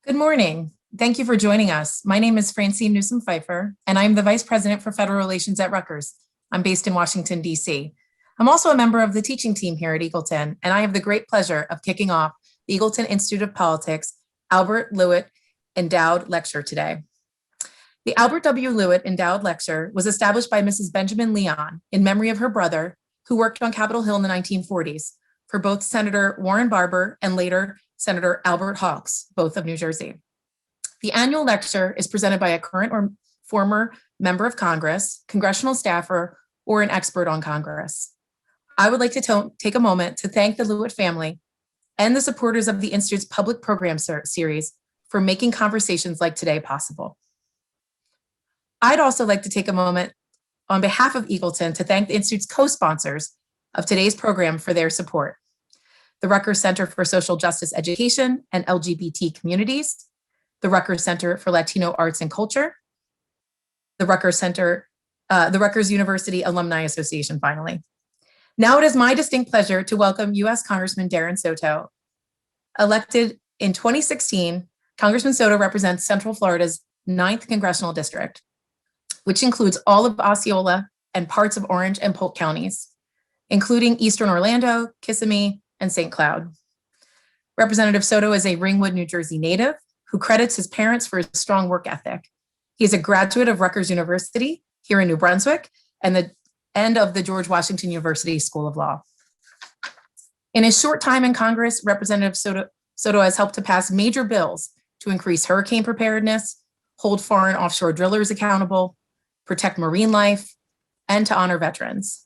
Good morning. Thank you for joining us. My name is Francine Newsome Pfieffer, and I'm the Vice President for Federal Relations at Rutgers. I'm based in Washington, D.C. I'm also a member of the teaching team here at Eagleton, and I have the great pleasure of kicking off the Eagleton Institute of Politics Albert Lewitt Endowed Lecture today. The Albert W. Lewitt Endowed Lecture was established by Mrs. Benjamin Leon in memory of her brother, who worked on Capitol Hill in the 1940s for both Senator Warren Barber and later Senator Albert Hawks, both of New Jersey. The annual lecture is presented by a current or former member of Congress, congressional staffer, or an expert on Congress. I would like to take a moment to thank the Lewitt family and the supporters of the Institute's public program series for making conversations like today possible. I'd also like to take a moment on behalf of Eagleton to thank the Institute's co-sponsors of today's program for their support: the Rutgers Center for Social Justice Education and LGBT Communities, the Rutgers Center for Latino Arts and Culture, the Rutgers University Alumni Association, finally. Now it is my distinct pleasure to welcome U.S. Congressman Darren Soto. Elected in 2016, Congressman Soto represents Central Florida's 9th Congressional District, which includes all of Osceola and parts of Orange and Polk counties, including Eastern Orlando, Kissimmee, and St. Cloud. Representative Soto is a Ringwood, New Jersey native who credits his parents for his strong work ethic. He is a graduate of Rutgers University here in New Brunswick and of the George Washington University School of Law. In his short time in Congress, Representative Soto has helped to pass major bills to increase hurricane preparedness, hold foreign offshore drillers accountable, protect marine life, and to honor veterans.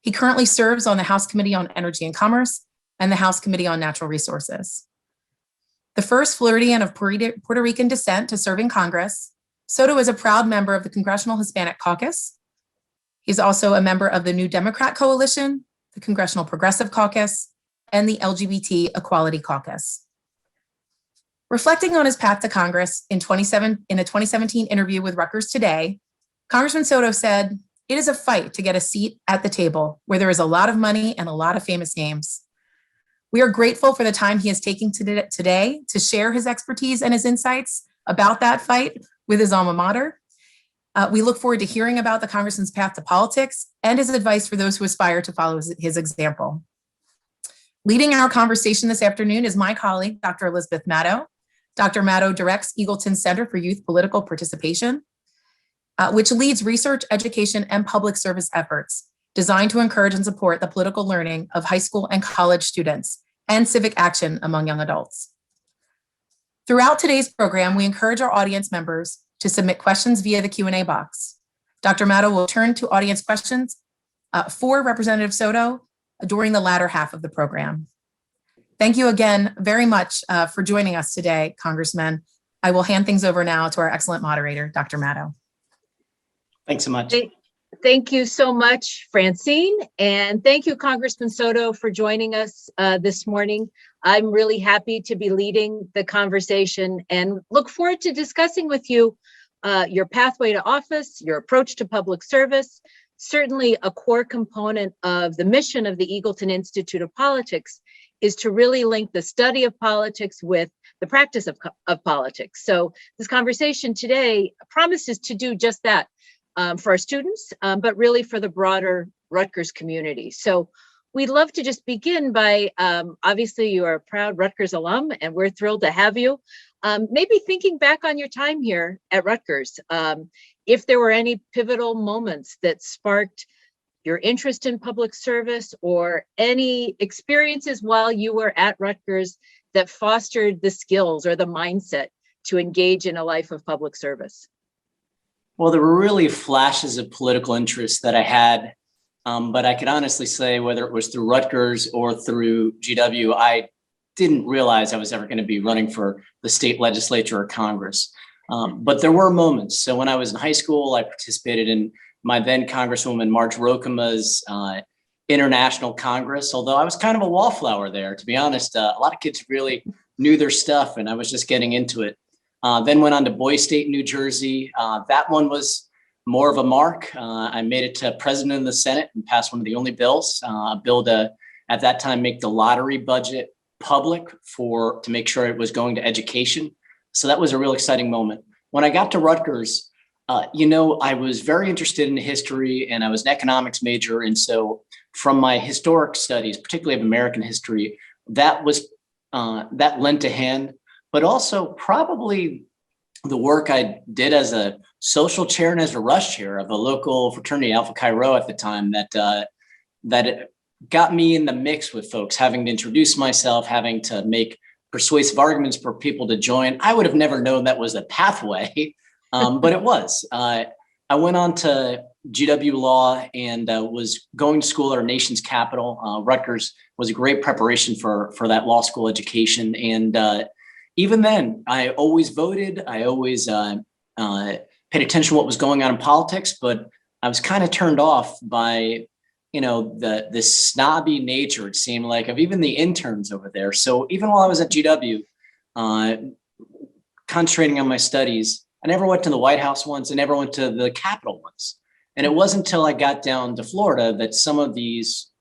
He currently serves on the House Committee on Energy and Commerce and the House Committee on Natural Resources. The first Floridian of Puerto Rican descent to serve in Congress, Soto is a proud member of the Congressional Hispanic Caucus. He's also a member of the New Democrat Coalition, the Congressional Progressive Caucus, and the LGBT Equality Caucus. Reflecting on his path to Congress in a 2017 interview with Rutgers Today, Congressman Soto said, "It is a fight to get a seat at the table where there is a lot of money and a lot of famous names. We are grateful for the time he is taking today to share his expertise and his insights about that fight with his alma mater. We look forward to hearing about the Congressman's path to politics and his advice for those who aspire to follow his example." Leading our conversation this afternoon is my colleague, Dr. Elizabeth Matto. Dr. Matto directs Eagleton's Center for Youth Political Participation, which leads research, education, and public service efforts designed to encourage and support the political learning of high school and college students and civic action among young adults. Throughout today's program, we encourage our audience members to submit questions via the Q&A box. Dr. Matto will turn to audience questions for Representative Soto during the latter half of the program. Thank you again very much for joining us today, Congressman. I will hand things over now to our excellent moderator, Dr. Matto. Thanks so much. Thank you so much, Francine, and thank you, Congressman Soto, for joining us this morning. I'm really happy to be leading the conversation and look forward to discussing with you your pathway to office, your approach to public service. Certainly a core component of the mission of the Eagleton Institute of Politics is to really link the study of politics with the practice of politics. So this conversation today promises to do just that. For our students, but really for the broader Rutgers community. So we'd love to just begin by, obviously you are a proud Rutgers alum and we're thrilled to have you. Maybe thinking back on your time here at Rutgers, if there were any pivotal moments that sparked your interest in public service or any experiences while you were at Rutgers that fostered the skills or the mindset to engage in a life of public service. Well, there were really flashes of political interest that I had, but I could honestly say whether it was through Rutgers or through GW, I didn't realize I was ever going to be running for the state legislature or Congress. But there were moments. So when I was in high school, I participated in my then Congresswoman Marge Rokema's International Congress, although I was kind of a wallflower there, to be honest. A lot of kids really knew their stuff and I was just getting into it. Then went on to Boy State, New Jersey. That one was more of a mark. I made it to president of the Senate and passed one of the only bills, a bill to, at that time, make the lottery budget public to make sure it was going to education. So that was a real exciting moment. When I got to Rutgers, I was very interested in history, and I was an economics major. And so from my historic studies, particularly of American history, that lent a hand, but also probably the work I did as a social chair and as a rush chair of a local fraternity, Alpha Chi Rho at the time, that got me in the mix with folks, having to introduce myself, having to make persuasive arguments for people to join. I would have never known that was a pathway, but it was. I went on to GW Law and was going to school at our nation's capital. Rutgers was a great preparation for that law school education. And even then, I always voted. I always paid attention to what was going on in politics, but I was kind of turned off by the snobby nature, it seemed like, of even the interns over there. So even while I was at GW, concentrating on my studies, I never went to the White House once. I never went to the Capitol once. And it wasn't until I got down to Florida that some of these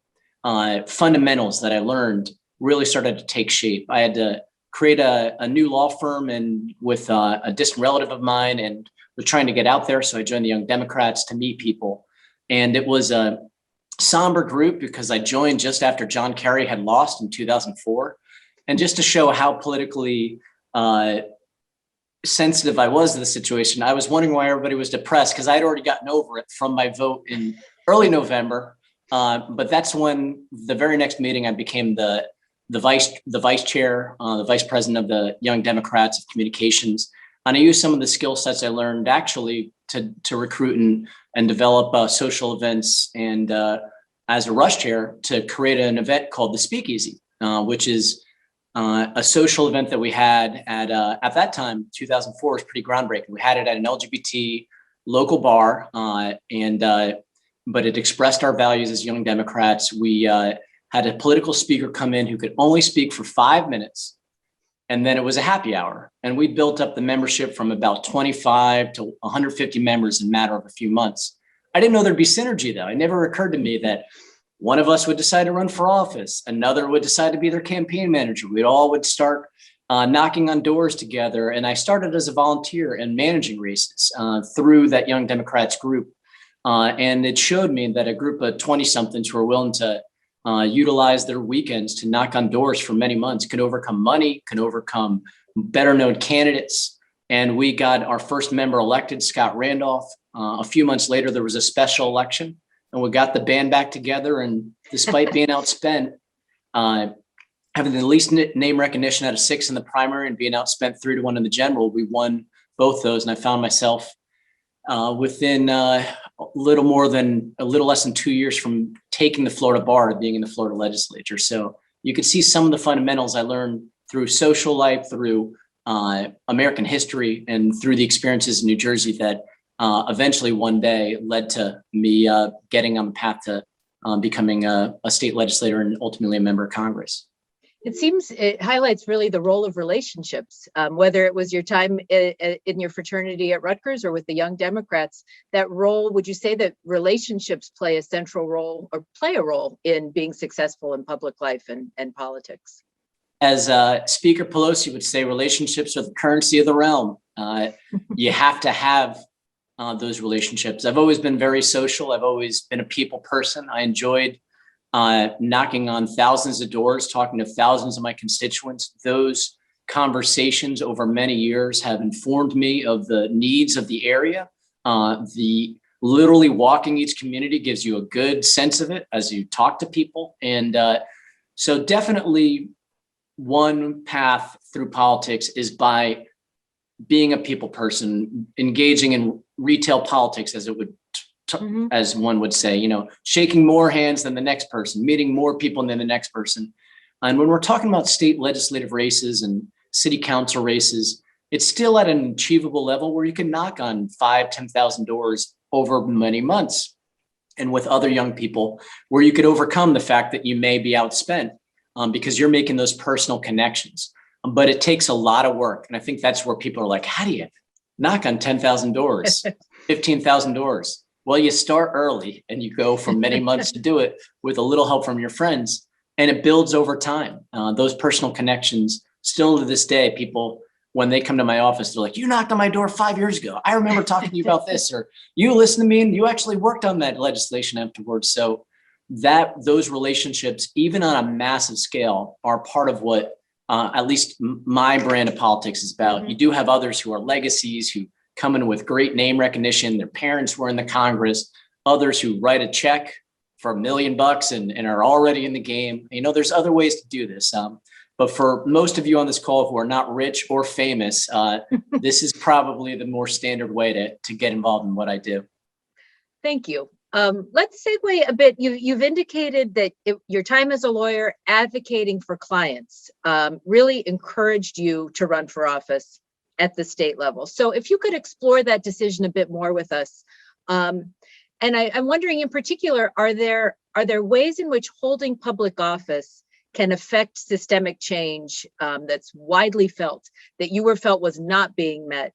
fundamentals that I learned really started to take shape. I had to create a new law firm and with a distant relative of mine, and was trying to get out there. So I joined the Young Democrats to meet people. And it was a somber group because I joined just after John Kerry had lost in 2004. And just to show how politically sensitive I was to the situation, I was wondering why everybody was depressed, because I had already gotten over it from my vote in early November. But that's when the very next meeting I became the vice chair, the vice president of the Young Democrats of Communications. And I used some of the skill sets I learned actually to recruit and develop social events, and as a rush chair to create an event called the Speakeasy, which is a social event that we had at that time, 2004, was pretty groundbreaking. We had it at an LGBT local bar, but it expressed our values as Young Democrats. We had a political speaker come in who could only speak for 5 minutes. And then it was a happy hour. And we built up the membership from about 25 to 150 members in a matter of a few months. I didn't know there'd be synergy, though. It never occurred to me that one of us would decide to run for office, another would decide to be their campaign manager. We all would start knocking on doors together. And I started as a volunteer and managing races through that Young Democrats group. And it showed me that a group of 20-somethings who were willing to utilize their weekends to knock on doors for many months could overcome money, could overcome better known candidates. And we got our first member elected, Scott Randolph. A few months later, there was a special election, and we got the band back together. And despite being outspent, having the least name recognition out of 6 in the primary and being outspent 3-1 in the general, we won both those. And I found myself within a little less than 2 years from taking the Florida bar to being in the Florida legislature. So you could see some of the fundamentals I learned through social life, through American history, and through the experiences in New Jersey that eventually one day led to me getting on the path to becoming a state legislator and ultimately a member of Congress. It seems it highlights really the role of relationships, whether it was your time in your fraternity at Rutgers or with the Young Democrats. That role, would you say that relationships play a central role or play a role in being successful in public life and politics? As Speaker Pelosi would say, relationships are the currency of the realm. You have to have those relationships. I've always been very social. I've always been a people person. I enjoyed knocking on thousands of doors, talking to thousands of my constituents. Those conversations over many years have informed me of the needs of the area. The literally walking each community gives you a good sense of it as you talk to people. And so definitely one path through politics is by being a people person, engaging in retail politics, as it would as one would say, shaking more hands than the next person, meeting more people than the next person. And when we're talking about state legislative races and city council races, it's still at an achievable level where you can knock on 5,000, 10,000 doors over many months. And with other young people, where you could overcome the fact that you may be outspent because you're making those personal connections. But it takes a lot of work. And I think that's where people are like, how do you knock on 10,000 doors, 15,000 doors? Well, you start early and you go for many months to do it with a little help from your friends, and it builds over time. Those personal connections, still to this day, people when they come to my office, they're like, you knocked on my door 5 years ago. I remember talking to you about this, or you listened to me and you actually worked on that legislation afterwards. So those relationships, even on a massive scale, are part of what at least my brand of politics is about. Mm-hmm. You do have others who are legacies, who come in with great name recognition. Their parents were in the Congress, others who write a check for $1 million and are already in the game. There's other ways to do this. But for most of you on this call who are not rich or famous, this is probably the more standard way to get involved in what I do. Thank you. Let's segue a bit. You've indicated that your time as a lawyer advocating for clients really encouraged you to run for office at the state level. So if you could explore that decision a bit more with us. And I'm wondering in particular, are there ways in which holding public office can affect systemic change that's widely felt, that you were felt was not being met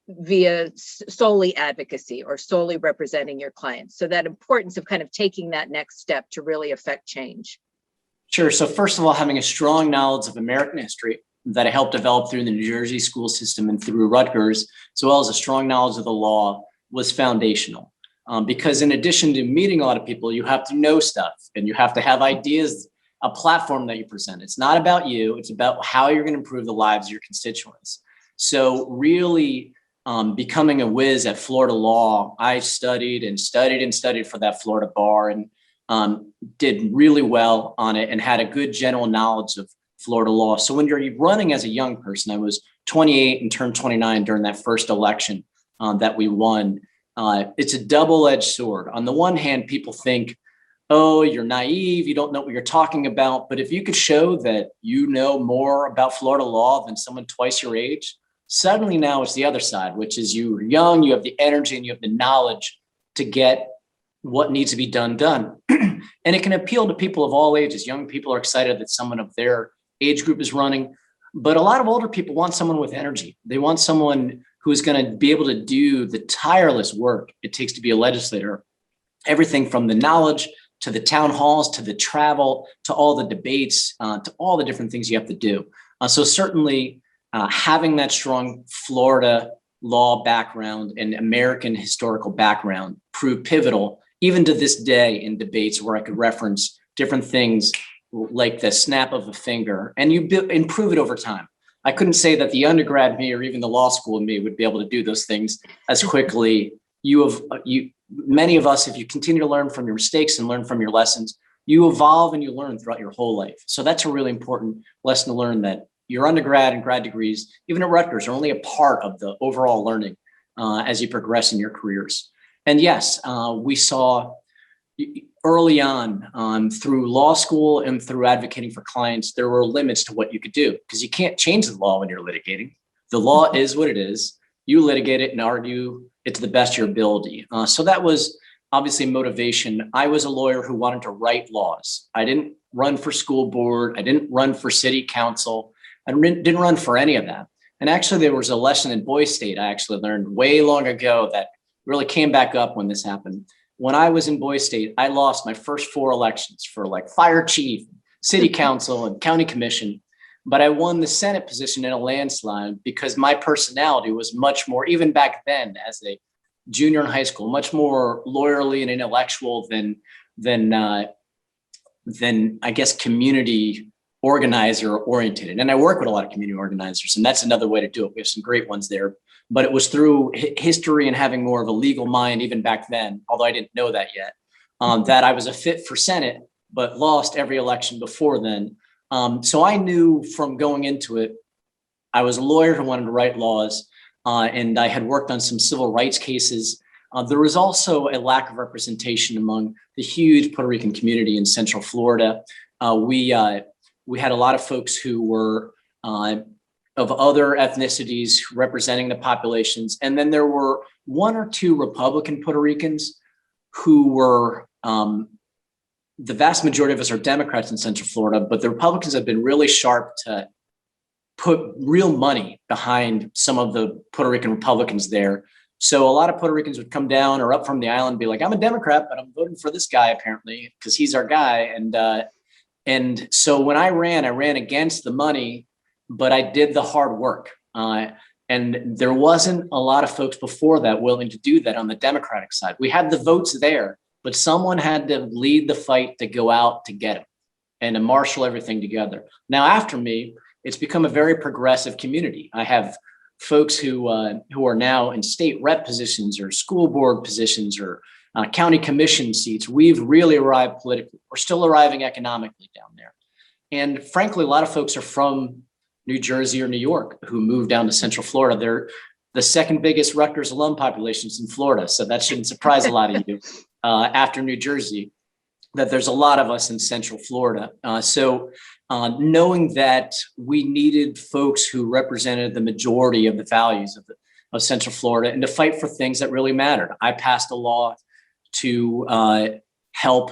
via solely advocacy or solely representing your clients? So that importance of kind of taking that next step to really affect change. Sure. So first of all, having a strong knowledge of American history that I helped develop through the New Jersey school system and through Rutgers, as well as a strong knowledge of the law, was foundational. Because in addition to meeting a lot of people, you have to know stuff and you have to have ideas, a platform that you present. It's not about you. It's about how you're going to improve the lives of your constituents. So really becoming a whiz at Florida law, I studied for that Florida bar and did really well on it and had a good general knowledge of Florida law. So when you're running as a young person, I was 28 and turned 29 during that first election that we won. It's a double-edged sword. On the one hand, people think, oh, you're naive, you don't know what you're talking about. But if you could show that you know more about Florida law than someone twice your age, suddenly now it's the other side, which is you're young, you have the energy and you have the knowledge to get what needs to be done. And it can appeal to people of all ages. Young people are excited that someone of their age group is running, but a lot of older people want someone with energy. They want someone who's going to be able to do the tireless work it takes to be a legislator. Everything from the knowledge to the town halls, to the travel, to all the debates, to all the different things you have to do. So certainly having that strong Florida law background and American historical background proved pivotal, even to this day in debates where I could reference different things like the snap of a finger, and you improve it over time. I couldn't say that the undergrad me or even the law school me would be able to do those things as quickly. Many of us, if you continue to learn from your mistakes and learn from your lessons, you evolve and you learn throughout your whole life. So that's a really important lesson to learn, that your undergrad and grad degrees, even at Rutgers, are only a part of the overall learning as you progress in your careers. And yes, we saw early on through law school and through advocating for clients, there were limits to what you could do because you can't change the law when you're litigating. The law is what it is. You litigate it and argue it to the best of your ability. So that was obviously motivation. I was a lawyer who wanted to write laws. I didn't run for school board. I didn't run for city council. I didn't run for any of that. And actually, there was a lesson in Boy State I actually learned way long ago that really came back up when this happened. When I was in Boy State, I lost my first 4 elections for like fire chief, city council, and county commission. But I won the Senate position in a landslide because my personality was much more, even back then as a junior in high school, much more lawyerly and intellectual than I guess community organizer oriented. And I work with a lot of community organizers, and that's another way to do it. We have some great ones there, but it was through history and having more of a legal mind, even back then, although I didn't know that yet, that I was a fit for Senate, but lost every election before then. So I knew from going into it, I was a lawyer who wanted to write laws, and I had worked on some civil rights cases. There was also a lack of representation among the huge Puerto Rican community in Central Florida. We had a lot of folks who were of other ethnicities representing the populations. And then there were 1 or 2 Republican Puerto Ricans who were, the vast majority of us are Democrats in Central Florida, but the Republicans have been really sharp to put real money behind some of the Puerto Rican Republicans there. So a lot of Puerto Ricans would come down or up from the island and be like, I'm a Democrat, but I'm voting for this guy apparently because he's our guy. And so when I ran against the money, but I did the hard work. And there wasn't a lot of folks before that willing to do that on the Democratic side. We had the votes there, but someone had to lead the fight to go out to get them and to marshal everything together. Now, after me, it's become a very progressive community. I have folks who are now in state rep positions or school board positions or county commission seats. We've really arrived politically. We're still arriving economically down there. And frankly, a lot of folks are from New Jersey or New York who moved down to Central Florida. They're the second biggest Rutgers alum populations in Florida. So that shouldn't surprise a lot of you after New Jersey, that there's a lot of us in Central Florida. So knowing that we needed folks who represented the majority of the values of Central Florida and to fight for things that really mattered. I passed a law to help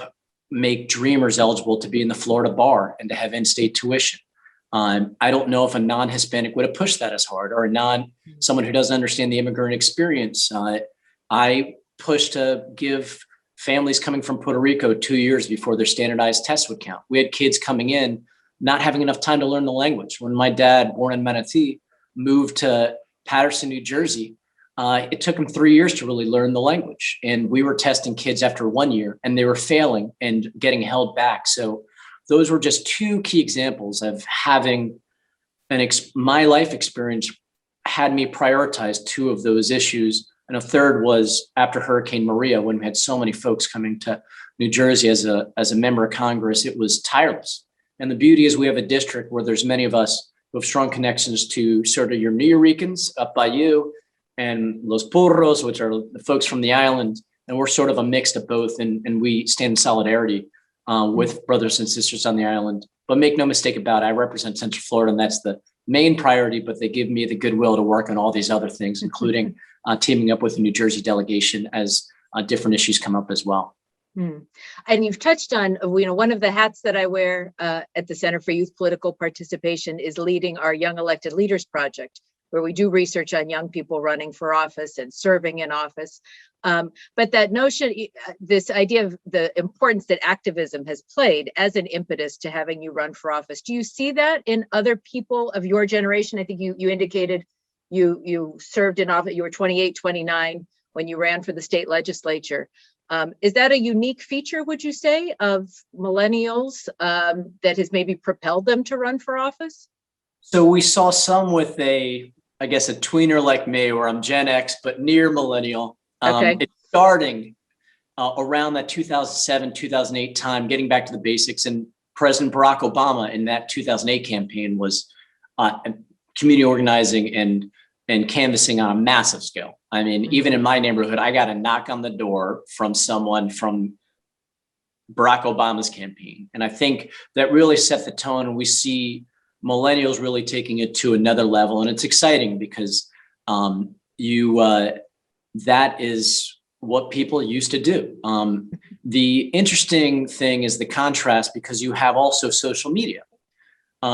make Dreamers eligible to be in the Florida bar and to have in-state tuition. I don't know if a non-Hispanic would have pushed that as hard, or someone who doesn't understand the immigrant experience. I pushed to give families coming from Puerto Rico 2 years before their standardized tests would count. We had kids coming in not having enough time to learn the language. When my dad, born in Matto, moved to Paterson, New Jersey, it took him 3 years to really learn the language. And we were testing kids after 1 year and they were failing and getting held back. So those were just two key examples of having my life experience had me prioritize two of those issues. And a third was after Hurricane Maria, when we had so many folks coming to New Jersey as a member of Congress, it was tireless. And the beauty is we have a district where there's many of us who have strong connections to sort of your New Yorkers up by you and Los Purros, which are the folks from the island. And we're sort of a mix of both. And we stand in solidarity with brothers and sisters on the island. But make no mistake about it, I represent Central Florida, and that's the main priority, but they give me the goodwill to work on all these other things, including teaming up with the New Jersey delegation as different issues come up as well. And you've touched on, one of the hats that I wear at the Center for Youth Political Participation is leading our Young Elected Leaders Project, where we do research on young people running for office and serving in office. But that notion, this idea of the importance that activism has played as an impetus to having you run for office, do you see that in other people of your generation? I think you indicated you served in office, you were 28, 29 when you ran for the state legislature. Is that a unique feature, would you say, of millennials that has maybe propelled them to run for office? So we saw some with a tweener like me, where I'm Gen X, but near millennial. Okay. It's starting around that 2007, 2008 time, getting back to the basics. And President Barack Obama in that 2008 campaign was community organizing and canvassing on a massive scale. I mean, even in my neighborhood, I got a knock on the door from someone from Barack Obama's campaign. And I think that really set the tone, and we see millennials really taking it to another level. And it's exciting because that is what people used to do. The interesting thing is the contrast, because you have also social media.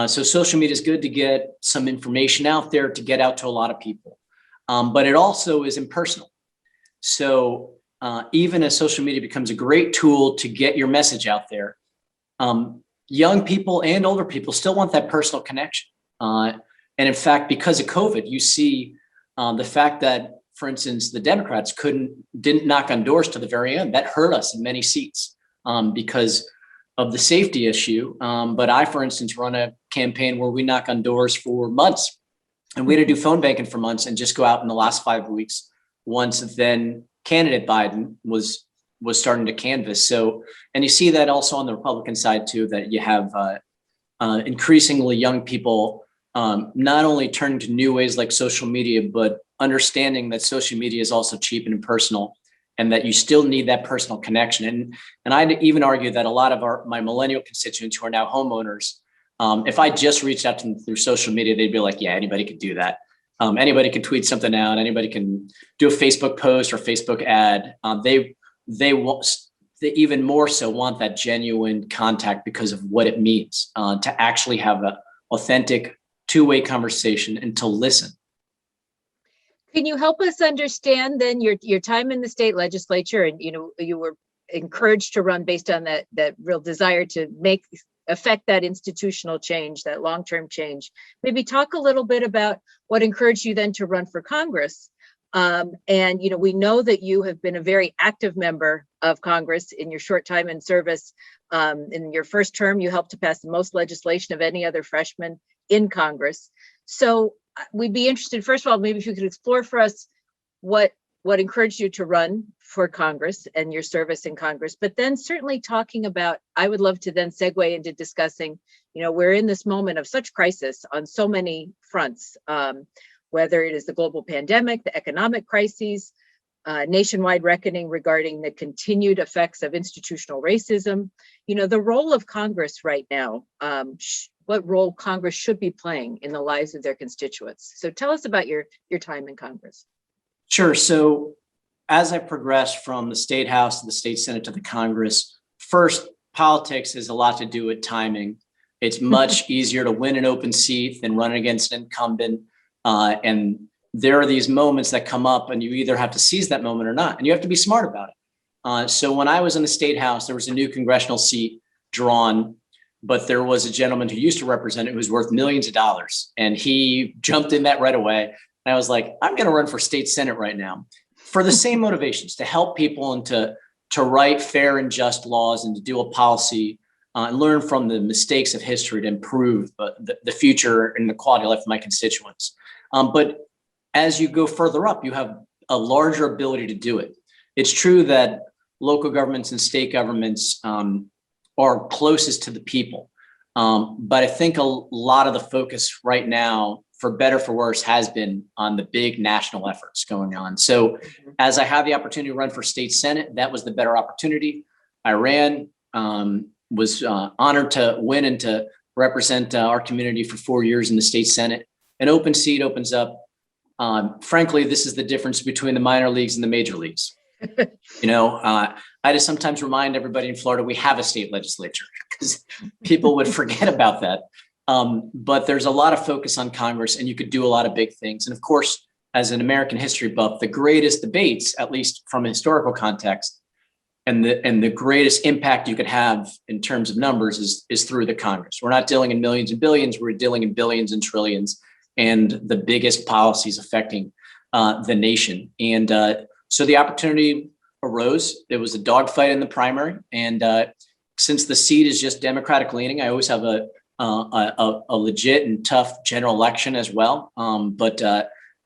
So social media is good to get some information out there, to get out to a lot of people. But it also is impersonal. So even as social media becomes a great tool to get your message out there, young people and older people still want that personal connection. And in fact, because of COVID, you see the fact that, for instance, the Democrats didn't knock on doors to the very end. That hurt us in many seats because of the safety issue. But I, for instance, run a campaign where we knock on doors for months, and we had to do phone banking for months and just go out in the last 5 weeks once then candidate Biden was starting to canvass. So, and you see that also on the Republican side too, that you have increasingly young people not only turning to new ways like social media, but understanding that social media is also cheap and impersonal, and that you still need that personal connection. And I'd even argue that a lot of my millennial constituents who are now homeowners, if I just reached out to them through social media, they'd be like, yeah, anybody could do that. Anybody can tweet something out. Anybody can do a Facebook post or Facebook ad. They even more so want that genuine contact because of what it means to actually have an authentic two-way conversation and to listen. Can you help us understand then your time in the state legislature, and you were encouraged to run based on that real desire to make affect that institutional change, that long-term change. Maybe talk a little bit about what encouraged you then to run for Congress. And, we know that you have been a very active member of Congress in your short time in service. In your first term, you helped to pass the most legislation of any other freshman in Congress. So we'd be interested, first of all, maybe if you could explore for us what encouraged you to run for Congress and your service in Congress, but then certainly talking about, I would love to then segue into discussing, we're in this moment of such crisis on so many fronts, whether it is the global pandemic, the economic crises, nationwide reckoning regarding the continued effects of institutional racism, the role of Congress right now, what role Congress should be playing in the lives of their constituents. So tell us about your time in Congress. Sure. So as I progressed from the State House to the State Senate to the Congress, first, politics has a lot to do with timing. It's much easier to win an open seat than run against an incumbent. And there are these moments that come up and you either have to seize that moment or not, and you have to be smart about it. So when I was in the State House, there was a new congressional seat drawn, but there was a gentleman who used to represent it who was worth millions of dollars. And he jumped in that right away. And I was like, I'm going to run for State Senate right now for the same motivations, to help people and to write fair and just laws and to do a policy and learn from the mistakes of history to improve the future and the quality of life of my constituents. But as you go further up, you have a larger ability to do it. It's true that local governments and state governments are closest to the people. But I think a lot of the focus right now, for better, for worse, has been on the big national efforts going on. So as I had the opportunity to run for State Senate, that was the better opportunity. I ran, was honored to win and to represent our community for 4 years in the State Senate. An open seat opens up. Frankly, this is the difference between the minor leagues and the major leagues. I just sometimes remind everybody in Florida, we have a state legislature, because people would forget about that. But there's a lot of focus on Congress, and you could do a lot of big things. And of course, as an American history buff, the greatest debates, at least from a historical context, and the greatest impact you could have in terms of numbers is through the Congress. We're not dealing in millions and billions, we're dealing in billions and trillions, and the biggest policies affecting the nation. And so the opportunity arose. It was a dogfight in the primary. And since the seat is just Democratic leaning, I always have a legit and tough general election as well. But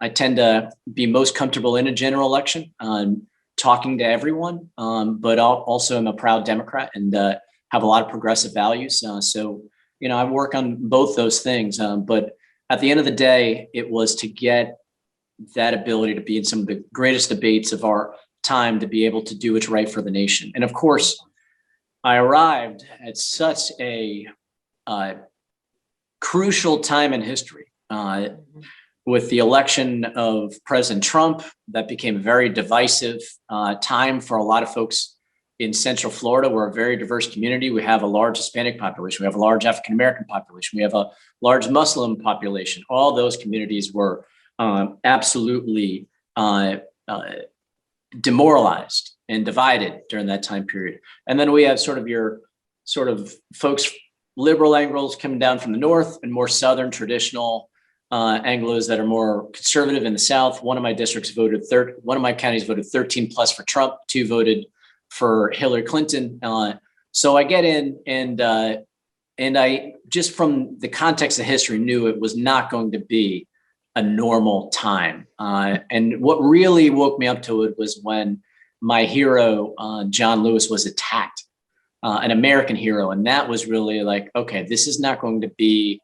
I tend to be most comfortable in a general election, talking to everyone, but also I'm a proud Democrat and have a lot of progressive values. So, I work on both those things. But at the end of the day, it was to get that ability to be in some of the greatest debates of our time, to be able to do what's right for the nation. And of course, I arrived at such a crucial time in history with the election of President Trump. That became a very divisive time for a lot of folks in Central Florida. We're a very diverse community. We have a large Hispanic population. We have a large African-American population. We have a large Muslim population. All those communities were absolutely demoralized and divided during that time period. And then we have your folks, liberal Anglos coming down from the north, and more Southern traditional Anglos that are more conservative in the South. One of my districts voted one of my counties voted 13 plus for Trump, 2 voted for Hillary Clinton. So I get in and I, just from the context of history, knew it was not going to be a normal time. And what really woke me up to it was when my hero, John Lewis, was attacked, an American hero. And that was really like, okay, this is not going to be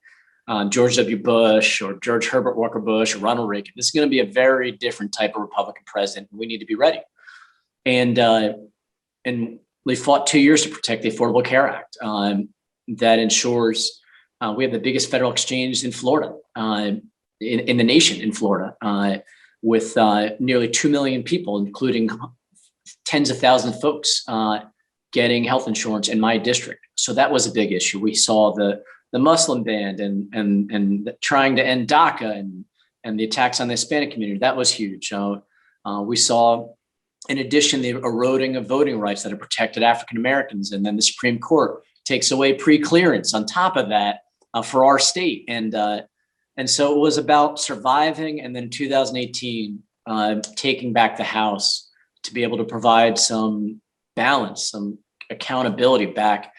George W. Bush or George Herbert Walker Bush or Ronald Reagan. This is going to be a very different type of Republican president. We need to be ready. And they fought 2 years to protect the Affordable Care Act that ensures we have the biggest federal exchange in Florida, in the nation in Florida, with nearly 2 million people, including tens of thousands of folks getting health insurance in my district. So that was a big issue. We saw the Muslim ban and trying to end DACA and the attacks on the Hispanic community. That was huge. We saw, in addition, the eroding of voting rights that have protected African Americans, and then the Supreme Court takes away pre-clearance on top of that for our state. And so it was about surviving, and then 2018, taking back the House to be able to provide some balance, some accountability back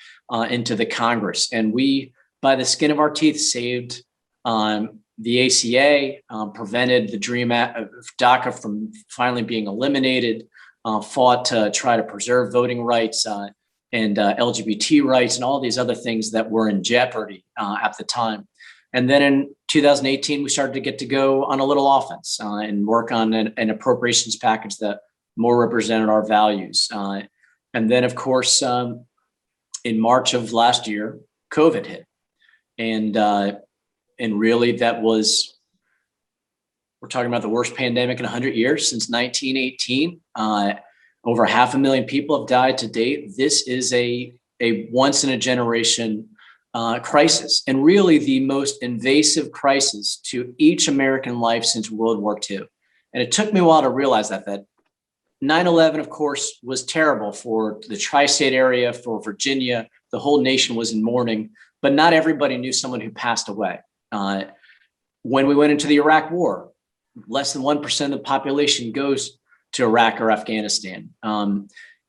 into the Congress. And we, by the skin of our teeth, saved the ACA, prevented the DREAM Act of DACA from finally being eliminated, fought to try to preserve voting rights and LGBT rights and all these other things that were in jeopardy at the time. And then in 2018, we started to get to go on a little offense and work on an appropriations package that more represented our values. And then, of course, in March of last year, COVID hit. And really that was, we're talking about the worst pandemic in 100 years since 1918. Over 500,000 people have died to date. This is a once in a generation crisis, and really the most invasive crisis to each American life since World War II. And it took me a while to realize that 9/11, of course, was terrible for the tri-state area, for Virginia. The whole nation was in mourning, but not everybody knew someone who passed away. When we went into the Iraq War, less than 1% of the population goes to Iraq or Afghanistan.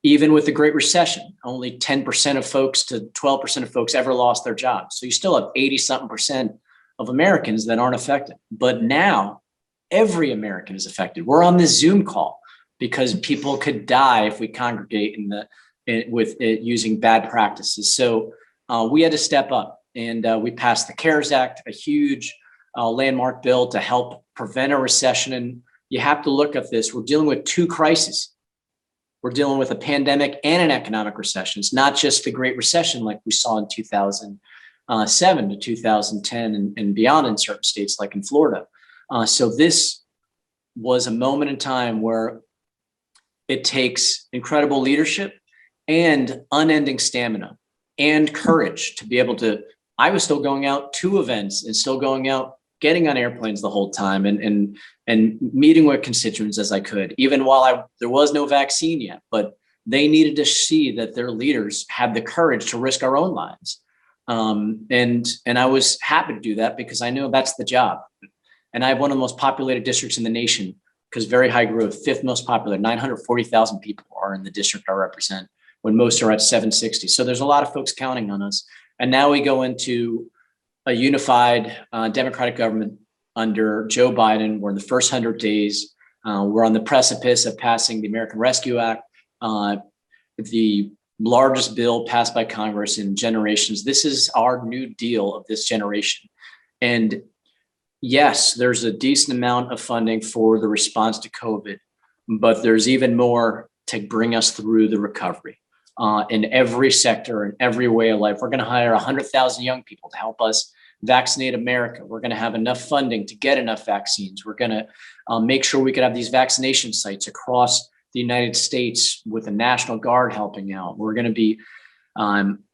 Even with the Great Recession, only 10% of folks to 12% of folks ever lost their jobs. So you still have 80-something% of Americans that aren't affected. But now every American is affected. We're on this Zoom call because people could die if we congregate using bad practices. So we had to step up, and we passed the CARES Act, a huge landmark bill to help prevent a recession. And you have to look at this. We're dealing with two crises. We're dealing with a pandemic and an economic recession. It's not just the Great Recession like we saw in 2007 to 2010 and beyond in certain states like in Florida. So this was a moment in time where it takes incredible leadership and unending stamina and courage to be able to. I was still going out to events and still going out, getting on airplanes the whole time and meeting with constituents as I could, even while there was no vaccine yet, but they needed to see that their leaders had the courage to risk our own lives. And I was happy to do that because I know that's the job. And I have one of the most populated districts in the nation because very high growth, fifth most popular, 940,000 people are in the district I represent when most are at 760. So there's a lot of folks counting on us. And now we go into a unified Democratic government under Joe Biden. We're in the first 100 days. We're on the precipice of passing the American Rescue Act, the largest bill passed by Congress in generations. This is our new deal of this generation. And yes, there's a decent amount of funding for the response to COVID, but there's even more to bring us through the recovery in every sector, in every way of life. We're going to hire 100,000 young people to help us vaccinate America. We're going to have enough funding to get enough vaccines. We're going to make sure we could have these vaccination sites across the United States with the National Guard helping out. We're going to be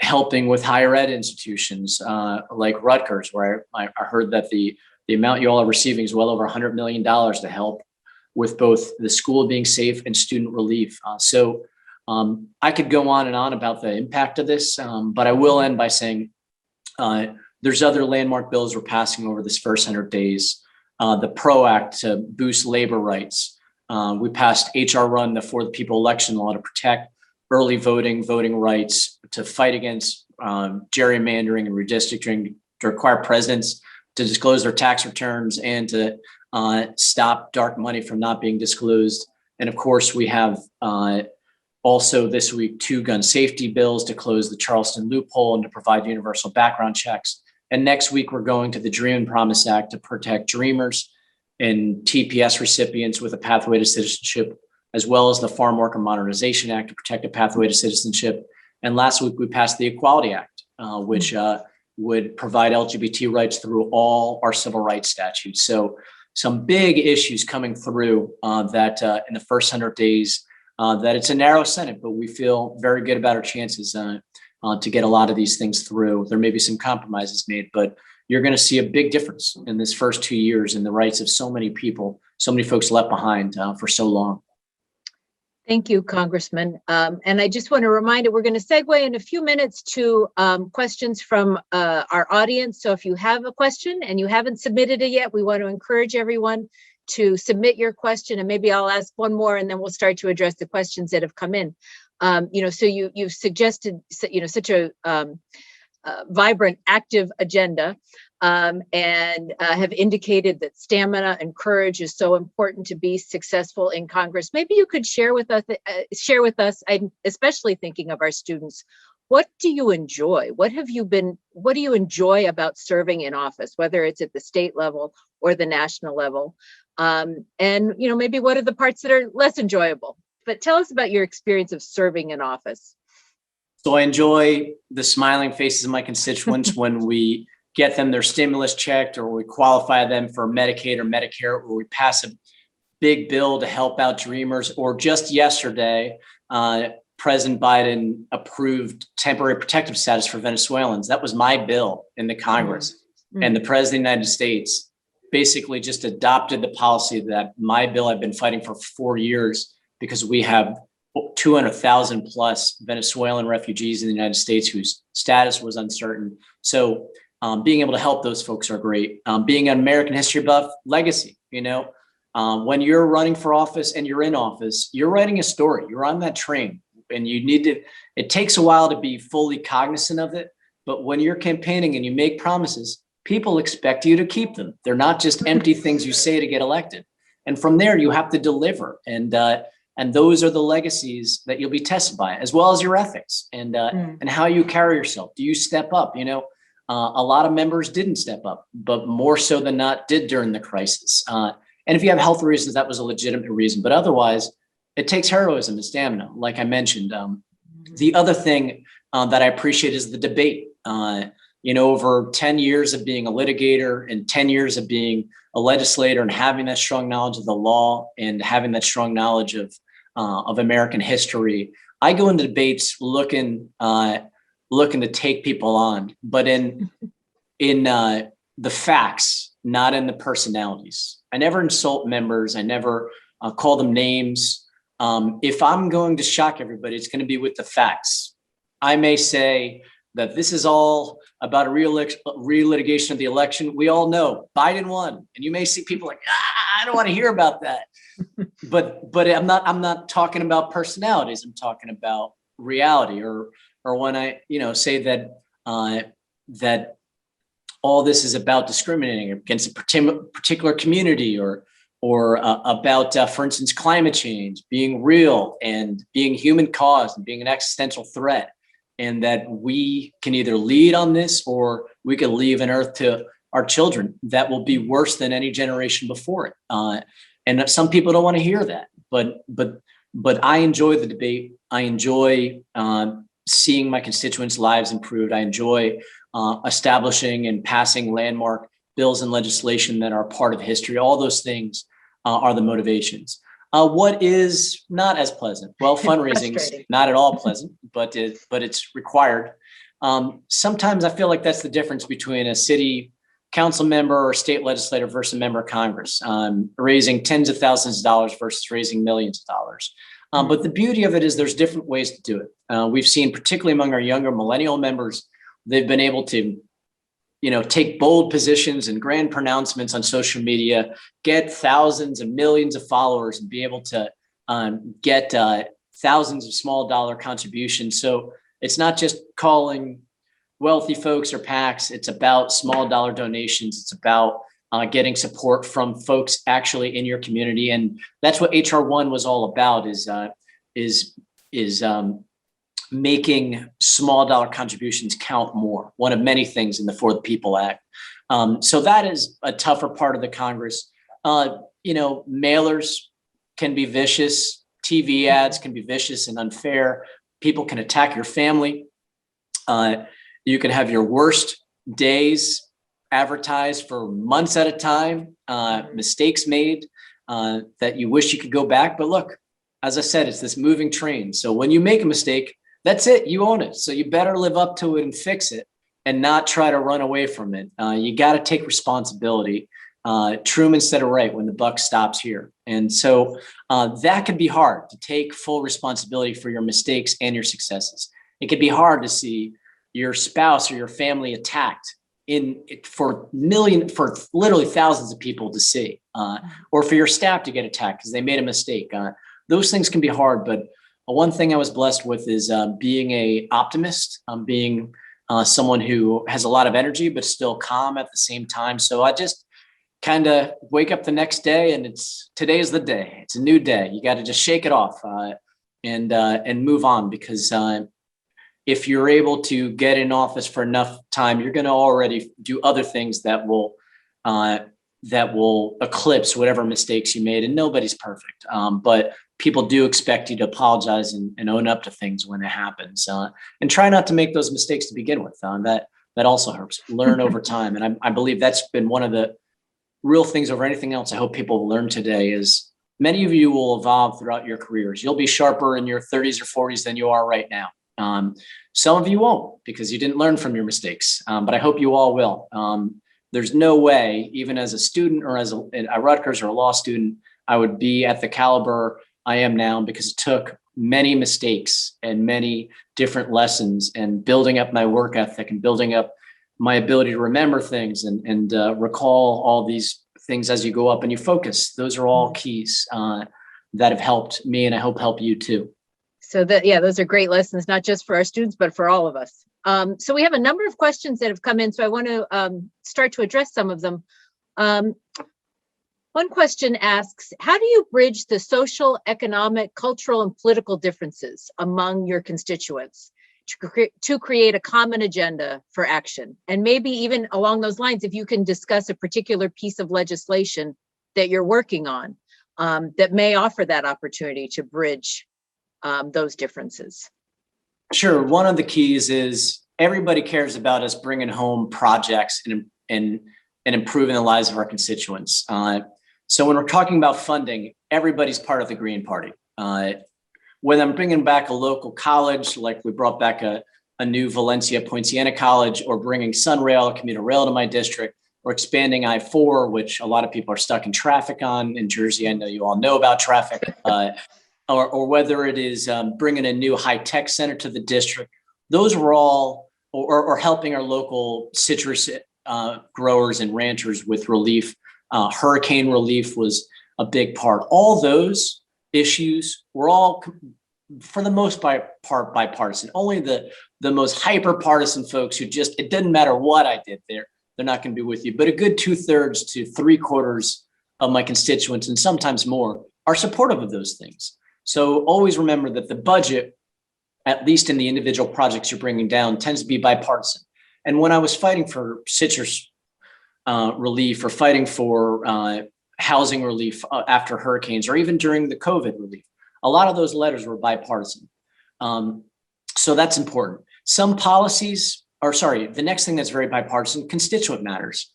helping with higher ed institutions like Rutgers, where I heard that the amount you all are receiving is well over $100 million to help with both the school being safe and student relief. So I could go on and on about the impact of this, but I will end by saying there's other landmark bills we're passing over this first 100 days. The PRO Act to boost labor rights. We passed HR Run, the For the People election law to protect early voting rights, to fight against gerrymandering and redistricting, to require presidents to disclose their tax returns and to stop dark money from not being disclosed. And of course, we have also this week 2 gun safety bills to close the Charleston loophole and to provide universal background checks. And next week, we're going to the Dream and Promise Act to protect dreamers and TPS recipients with a pathway to citizenship, as well as the Farm Worker Modernization Act to protect a pathway to citizenship. And last week, we passed the Equality Act, which would provide LGBT rights through all our civil rights statutes. So some big issues coming through that in the first 100 days, that it's a narrow Senate, but we feel very good about our chances to get a lot of these things through. There may be some compromises made, but you're going to see a big difference in this first 2 years in the rights of so many people, so many folks left behind for so long. Thank you, Congressman. And I just want to remind you, we're going to segue in a few minutes to questions from our audience. So if you have a question and you haven't submitted it yet, we want to encourage everyone to submit your question. And maybe I'll ask one more and then we'll start to address the questions that have come in. So you've suggested, such a vibrant, active agenda. And have indicated that stamina and courage is so important to be successful in Congress. Maybe you could share with us. I'm especially thinking of our students. What do you enjoy? What do you enjoy about serving in office, whether it's at the state level or the national level? And maybe what are the parts that are less enjoyable? But tell us about your experience of serving in office. So I enjoy the smiling faces of my constituents when we get them their stimulus checked, or we qualify them for Medicaid or Medicare, or we pass a big bill to help out dreamers. Or just yesterday, President Biden approved temporary protective status for Venezuelans. That was my bill in the Congress. Mm-hmm. And the President of the United States basically just adopted the policy that my bill I've been fighting for 4 years, because we have 200,000 plus Venezuelan refugees in the United States whose status was uncertain. So being able to help those folks are great. Being an American history buff, legacy, when you're running for office and you're in office, you're writing a story, you're on that train, and it takes a while to be fully cognizant of it. But when you're campaigning and you make promises, people expect you to keep them. They're not just empty things you say to get elected. And from there, you have to deliver. And those are the legacies that you'll be tested by, as well as your ethics and how you carry yourself. Do you step up? A lot of members didn't step up, but more so than not did during the crisis. And if you have health reasons, that was a legitimate reason. But otherwise, it takes heroism and stamina, like I mentioned. The other thing that I appreciate is the debate. Over 10 years of being a litigator and 10 years of being a legislator and having that strong knowledge of the law and having that strong knowledge of American history, I go into debates looking to take people on, but in the facts, not in the personalities. I never insult members. I never call them names. If I'm going to shock everybody, it's going to be with the facts. I may say that this is all about a relitigation of the election. We all know Biden won, and you may see people like, I don't want to hear about that. but I'm not talking about personalities. I'm talking about reality, or when I say that that all this is about discriminating against a particular community, or about, for instance, climate change being real and being human caused and being an existential threat, and that we can either lead on this or we could leave an earth to our children that will be worse than any generation before it. And some people don't want to hear that, but I enjoy the debate. I enjoy seeing my constituents' lives improved. I enjoy establishing and passing landmark bills and legislation that are part of history. All those things are the motivations. What is not as pleasant? Well, fundraising is not at all pleasant, but it's required. Sometimes I feel like that's the difference between a city council member or state legislator versus a member of Congress, raising tens of thousands of dollars versus raising millions of dollars. But the beauty of it is there's different ways to do it. We've seen, particularly among our younger millennial members, they've been able to, take bold positions and grand pronouncements on social media, get thousands and millions of followers, and be able to get thousands of small dollar contributions. So it's not just calling wealthy folks or PACs. It's about small dollar donations. It's about getting support from folks actually in your community. And that's what HR 1 was all about, is making small dollar contributions count more. One of many things in the For the People Act. So that is a tougher part of the Congress. Mailers can be vicious. TV ads can be vicious and unfair. People can attack your family. You can have your worst days advertised for months at a time, mistakes made that you wish you could go back. But look, as I said, it's this moving train. So when you make a mistake, that's it, you own it. So you better live up to it and fix it and not try to run away from it. You got to take responsibility. Truman said it right, when the buck stops here. And so that could be hard, to take full responsibility for your mistakes and your successes. It could be hard to see your spouse or your family attacked for literally thousands of people to see, or for your staff to get attacked because they made a mistake. Those things can be hard, but one thing I was blessed with is being an optimist, being someone who has a lot of energy, but still calm at the same time. So I just kind of wake up the next day and today is the day. It's a new day. You got to just shake it off and move on, because if you're able to get in office for enough time, you're going to already do other things that will eclipse whatever mistakes you made. And nobody's perfect, but people do expect you to apologize and own up to things when it happens, and try not to make those mistakes to begin with. That also helps. Learn over time, and I believe that's been one of the real things over anything else I hope people will learn today. Is many of you will evolve throughout your careers. You'll be sharper in your 30s or 40s than you are right now. Some of you won't, because you didn't learn from your mistakes, but I hope you all will. There's no way, even as a student or as a Rutgers or a law student, I would be at the caliber I am now, because it took many mistakes and many different lessons and building up my work ethic and building up my ability to remember things and recall all these things as you go up and you focus. Those are all keys that have helped me, and I hope help you too. So those are great lessons, not just for our students, but for all of us. So we have a number of questions that have come in, so I want to start to address some of them. One question asks, how do you bridge the social, economic, cultural, and political differences among your constituents to create a common agenda for action? And maybe even along those lines, if you can discuss a particular piece of legislation that you're working on that may offer that opportunity to bridge those differences. Sure. One of the keys is everybody cares about us bringing home projects and improving the lives of our constituents. So when we're talking about funding, everybody's part of the Green Party. When I'm bringing back a local college, like we brought back a new Valencia Poinciana College, or bringing Sunrail, commuter rail to my district, or expanding I-4, which a lot of people are stuck in traffic on in Jersey. I know you all know about traffic. Or whether it is bringing a new high-tech center to the district, those were all, or helping our local citrus growers and ranchers with relief. Hurricane relief was a big part. All those issues were all, for the most part, bipartisan. Only the most hyper-partisan folks who just, it doesn't matter what I did there, they're not going to be with you. But a good 2/3 to 3/4 of my constituents, and sometimes more, are supportive of those things. So always remember that the budget, at least in the individual projects you're bringing down, tends to be bipartisan. And when I was fighting for citrus relief, or fighting for housing relief after hurricanes, or even during the COVID relief, a lot of those letters were bipartisan. So that's important. Some policies, the next thing that's very bipartisan, constituent matters.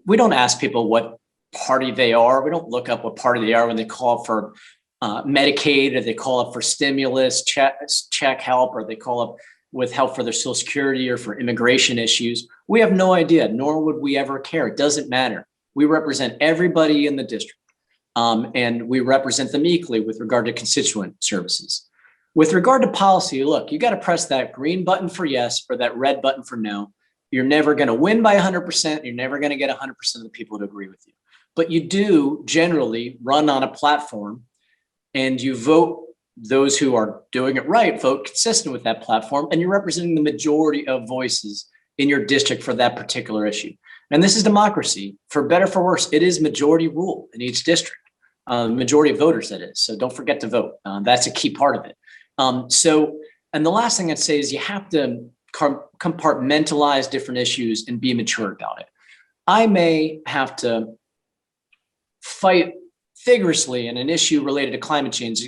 We don't ask people what party they are. We don't look up what party they are when they call for Medicaid, or they call up for stimulus check help, or they call up with help for their Social Security or for immigration issues. We have no idea, nor would we ever care. It doesn't matter. We represent everybody in the district, and we represent them equally with regard to constituent services. With regard to policy, look, you got to press that green button for yes or that red button for no. You're never going to win by 100%. You're never going to get 100% of the people to agree with you. But you do generally run on a platform, and you vote those who are doing it right, vote consistent with that platform, and you're representing the majority of voices in your district for that particular issue. And this is democracy. For better, for worse, it is majority rule in each district, majority of voters, that is. So don't forget to vote. That's a key part of it. And the last thing I'd say is you have to compartmentalize different issues and be mature about it. I may have to fight vigorously in an issue related to climate change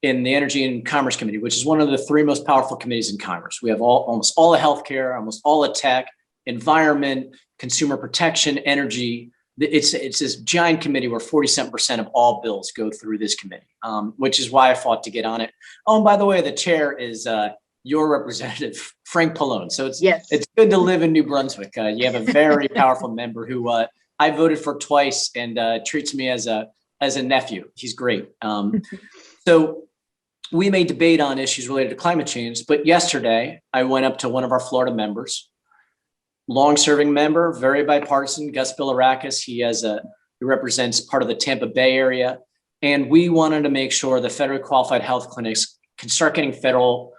in the Energy and Commerce Committee, which is one of the 3 most powerful committees in Congress. We have almost all of healthcare, almost all of tech, environment, consumer protection, energy. It's this giant committee where 47% of all bills go through this committee, which is why I fought to get on it. Oh, and by the way, the chair is your representative, Frank Pallone. So it's good to live in New Brunswick. You have a very powerful member who I voted for twice and treats me as a nephew. He's great. So we may debate on issues related to climate change, but yesterday I went up to one of our Florida members, long-serving member, very bipartisan, Gus Bilirakis. He represents part of the Tampa Bay area. And we wanted to make sure the federally qualified health clinics can start getting federal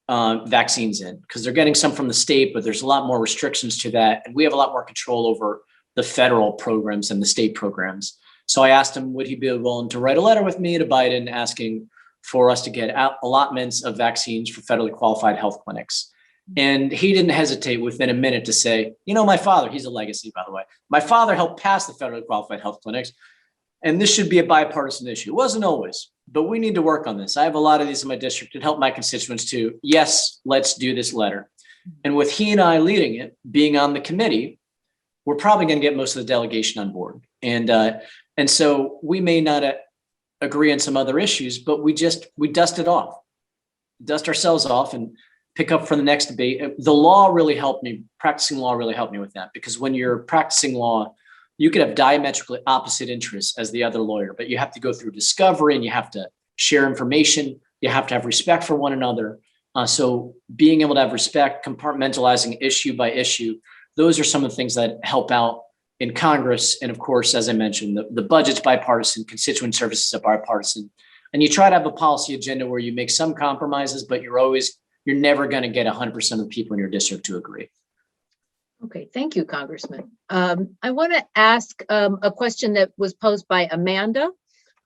vaccines in, because they're getting some from the state, but there's a lot more restrictions to that. And we have a lot more control over the federal programs than the state programs. So I asked him, would he be willing to write a letter with me to Biden asking for us to get allotments of vaccines for federally qualified health clinics. And he didn't hesitate within a minute to say, my father, he's a legacy, by the way. My father helped pass the federally qualified health clinics, and this should be a bipartisan issue. It wasn't always, but we need to work on this. I have a lot of these in my district and help my constituents to, yes, let's do this letter. And with he and I leading it, being on the committee, we're probably going to get most of the delegation on board. And so we may not agree on some other issues, but we dust ourselves off and pick up for the next debate. The law really helped me. Practicing law really helped me with that, because when you're practicing law, you could have diametrically opposite interests as the other lawyer, but you have to go through discovery and you have to share information. You have to have respect for one another. So being able to have respect, compartmentalizing issue by issue, those are some of the things that help out in Congress. And of course, as I mentioned, the budget's bipartisan, constituent services are bipartisan. And you try to have a policy agenda where you make some compromises, but you're never going to get 100% of the people in your district to agree. Okay, thank you, Congressman. I want to ask a question that was posed by Amanda.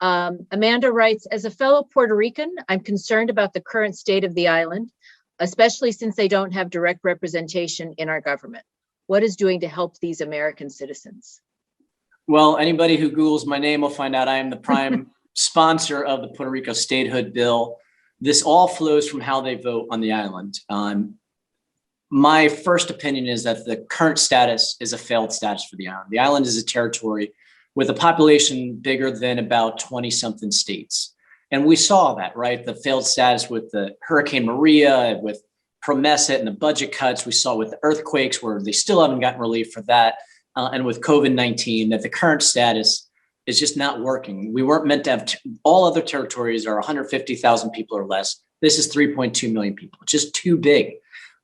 Amanda writes, as a fellow Puerto Rican, I'm concerned about the current state of the island, especially since they don't have direct representation in our government. What is doing to help these American citizens? Well, anybody who Googles my name will find out I am the prime sponsor of the Puerto Rico Statehood bill. This all flows from how they vote on the island. My first opinion is that the current status is a failed status for the island. The island is a territory with a population bigger than about 20-something states. And we saw that, right? The failed status with the Hurricane Maria, with Promesa and the budget cuts. We saw with the earthquakes where they still haven't gotten relief for that. And with COVID-19, that the current status is just not working. We weren't meant to have, all other territories are 150,000 people or less. This is 3.2 million people. It's just too big.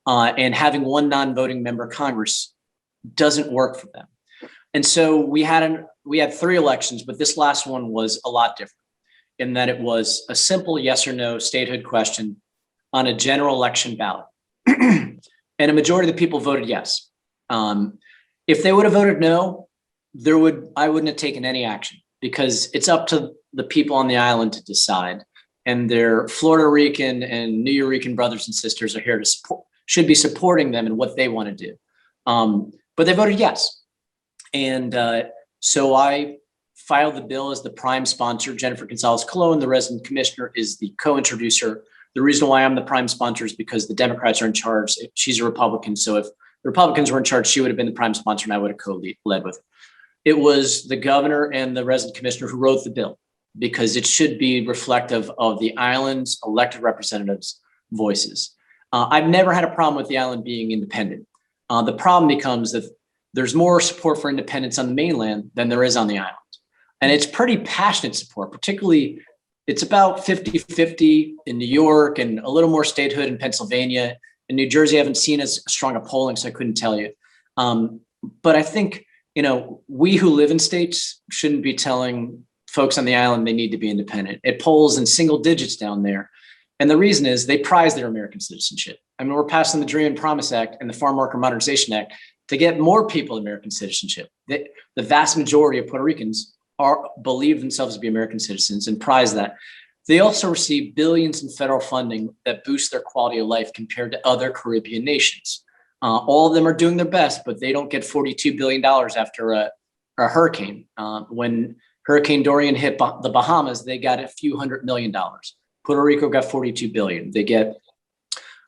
And having one non-voting member of Congress doesn't work for them. And so we had 3 elections, but this last one was a lot different in that it was a simple yes or no statehood question on a general election ballot. And a majority of the people voted yes. If they would have voted no, I wouldn't have taken any action, because it's up to the people on the island to decide. And their Florida Rican and New Yorican brothers and sisters are here to should be supporting them in what they want to do. But they voted yes. And so I filed the bill as the prime sponsor. Jennifer Gonzalez-Colon, the resident commissioner, is the co-introducer. The reason why I'm the prime sponsor is because the Democrats are in charge. She's a Republican. So if the Republicans were in charge, she would have been the prime sponsor and I would have co-led with her. It was the governor and the resident commissioner who wrote the bill, because it should be reflective of the island's elected representatives' voices. I've never had a problem with the island being independent. The problem becomes that there's more support for independence on the mainland than there is on the island. And it's pretty passionate support, particularly it's about 50-50 in New York and a little more statehood in Pennsylvania. In New Jersey, I haven't seen as strong a polling, so I couldn't tell you. But I think, we who live in states shouldn't be telling folks on the island they need to be independent. It polls in single digits down there. And the reason is they prize their American citizenship. I mean, we're passing the Dream and Promise Act and the Farm Worker Modernization Act to get more people American citizenship. The vast majority of Puerto Ricans believe themselves to be American citizens and prize that. They also receive billions in federal funding that boosts their quality of life compared to other Caribbean nations. All of them are doing their best, but they don't get $42 billion after a hurricane. When Hurricane Dorian hit the Bahamas, they got a few $100 million. Puerto Rico got $42 billion. They get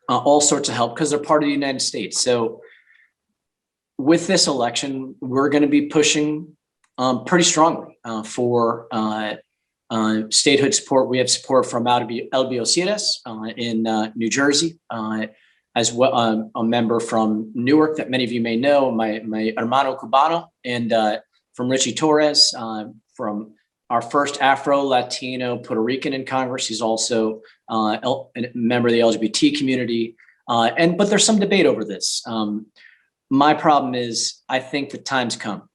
all sorts of help because they're part of the United States. So with this election, we're going to be pushing pretty strongly for statehood support. We have support from LBOCS in New Jersey, as well a member from Newark that many of you may know, my hermano cubano, and from Richie Torres, from our first Afro-Latino Puerto Rican in Congress. He's also a member of the LGBT community. But there's some debate over this. My problem is I think the time's come.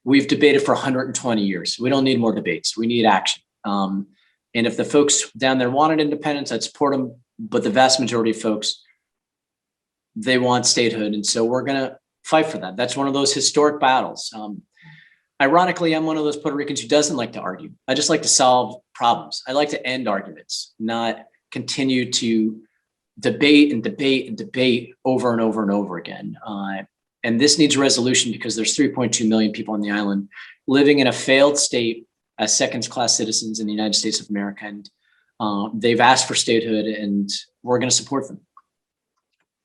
We've debated for 120 years. We don't need more debates. We need action. And if the folks down there wanted independence, I'd support them. But the vast majority of folks, they want statehood. And so we're going to fight for that. That's one of those historic battles. Ironically, I'm one of those Puerto Ricans who doesn't like to argue. I just like to solve problems. I like to end arguments, not continue to debate and debate and debate over and over and over again. And this needs a resolution because there's 3.2 million people on the island living in a failed state as second-class citizens in the United States of America. And they've asked for statehood, and we're going to support them.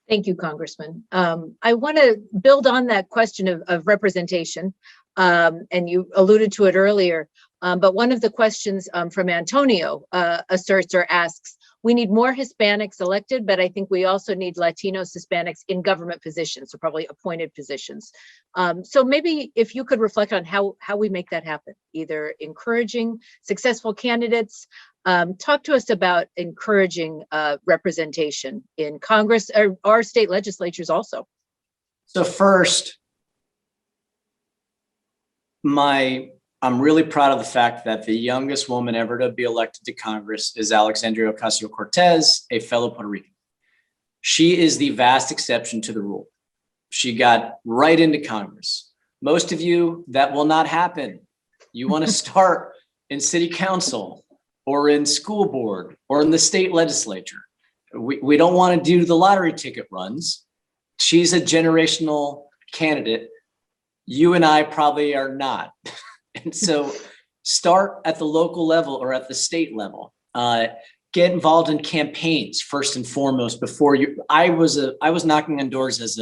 Thank you, Congressman. I want to build on that question of representation, and you alluded to it earlier. But one of the questions from Antonio asserts or asks, we need more Hispanics elected, but I think we also need Latinos, Hispanics in government positions, so probably appointed positions. So maybe if you could reflect on how we make that happen, either encouraging successful candidates. Talk to us about encouraging representation in Congress or our state legislatures also. So first, I'm really proud of the fact that the youngest woman ever to be elected to Congress is Alexandria Ocasio-Cortez, a fellow Puerto Rican. She is the vast exception to the rule. She got right into Congress. Most of you, that will not happen. You want to start in city council or in school board or in the state legislature. We don't want to do the lottery ticket runs. She's a generational candidate. You and I probably are not. And so start at the local level or at the state level. Get involved in campaigns first and foremost before you. I was knocking on doors as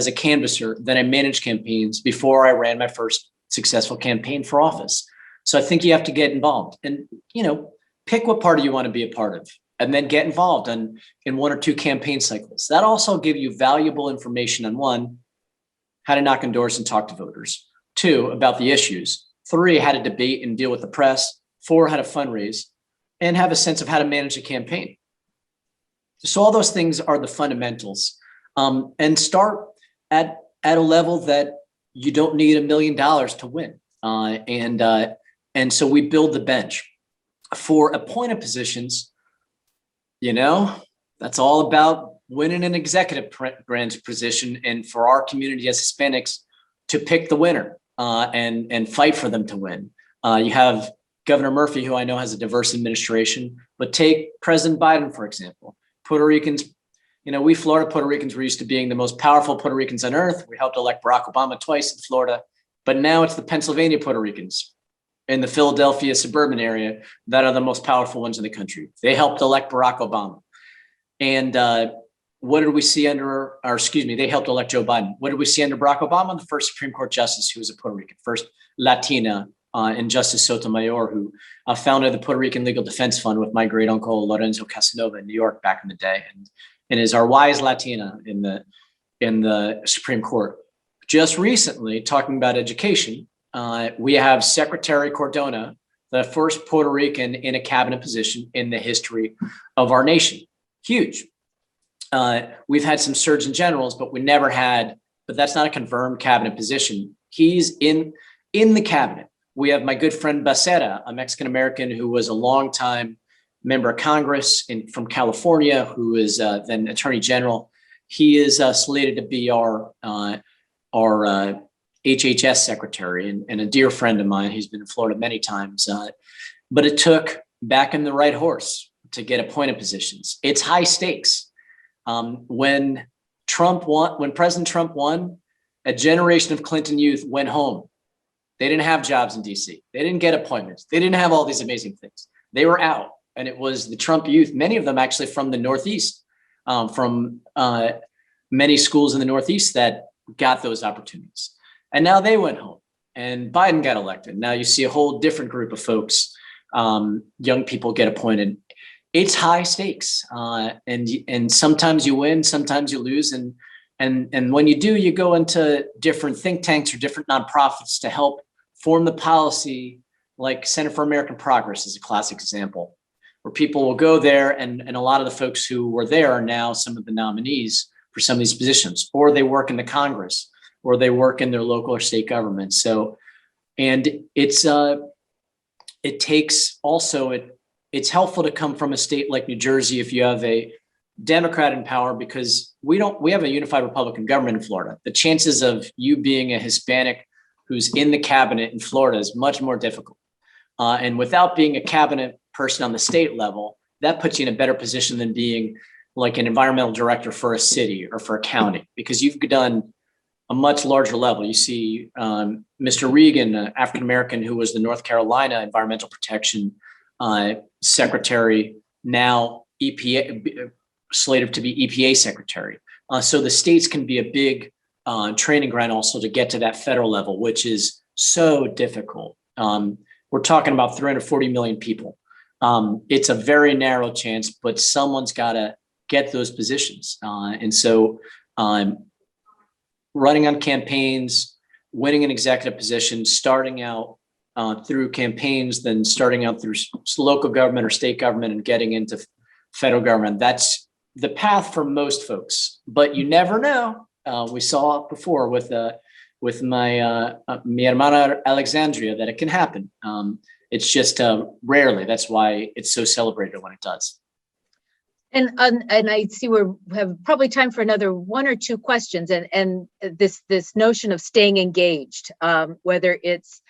a canvasser, then I managed campaigns before I ran my first successful campaign for office. So I think you have to get involved and, pick what party you want to be a part of and then get involved in one or two campaign cycles. That also give you valuable information on one, how to knock on doors and talk to voters. Two, about the issues. Three, how to debate and deal with the press. Four, how to fundraise and have a sense of how to manage a campaign. So all those things are the fundamentals. And start at a level that you don't need $1 million to win. And so we build the bench. For appointed positions, that's all about winning an executive branch position. And for our community as Hispanics to pick the winner and fight for them to win. You have Governor Murphy, who I know has a diverse administration, but take President Biden, for example. Puerto Ricans, we Florida Puerto Ricans were used to being the most powerful Puerto Ricans on earth. We helped elect Barack Obama twice in Florida, but now it's the Pennsylvania Puerto Ricans in the Philadelphia suburban area that are the most powerful ones in the country. They helped elect Barack Obama. And what did we see they helped elect Joe Biden. What did we see under Barack Obama? The first Supreme Court justice who was a Puerto Rican, first Latina, and Justice Sotomayor, who founded the Puerto Rican Legal Defense Fund with my great uncle, Lorenzo Casanova in New York back in the day, and is our wise Latina in the Supreme Court. Just recently, talking about education, we have Secretary Cardona, the first Puerto Rican in a cabinet position in the history of our nation. Huge. We've had some surgeon generals, but that's not a confirmed cabinet position. He's in the cabinet. We have my good friend Becerra, a Mexican-American who was a longtime member of Congress from California, who is then Attorney General. He is slated to be our HHS secretary and a dear friend of mine. He's been in Florida many times, but it took backing the right horse to get appointed positions. It's high stakes. When President Trump won, a generation of Clinton youth went home. They didn't have jobs in DC. They didn't get appointments. They didn't have all these amazing things. They were out. And it was the Trump youth, many of them actually from the Northeast, from many schools in the Northeast that got those opportunities. And now they went home and Biden got elected. Now you see a whole different group of folks, young people get appointed. It's high stakes. And sometimes you win, sometimes you lose. And And when you do, you go into different think tanks or different nonprofits to help form the policy, like Center for American Progress is a classic example, where people will go there, and a lot of the folks who were there are now some of the nominees for some of these positions, or they work in the Congress, or they work in their local or state government. So, and it's helpful to come from a state like New Jersey if you have a Democrat in power, because we have a unified Republican government in Florida. The chances of you being a Hispanic who's in the cabinet in Florida is much more difficult. And without being a cabinet person on the state level, that puts you in a better position than being like an environmental director for a city or for a county, because you've done a much larger level. You see Mr. Regan, African-American, who was the North Carolina Environmental Protection Secretary, now EPA, slated to be EPA Secretary. So the states can be a big training ground also to get to that federal level, which is so difficult. We're talking about 340 million people. It's a very narrow chance, but someone's got to get those positions. And so running on campaigns, winning an executive position, starting out through campaigns, then starting out through local government or state government and getting into federal government. That's the path for most folks, but you never know. We saw it before with my mi hermana Alexandria that it can happen. It's just rarely. That's why it's so celebrated when it does. And I see we have probably time for another one or two questions. And this notion of staying engaged, whether it's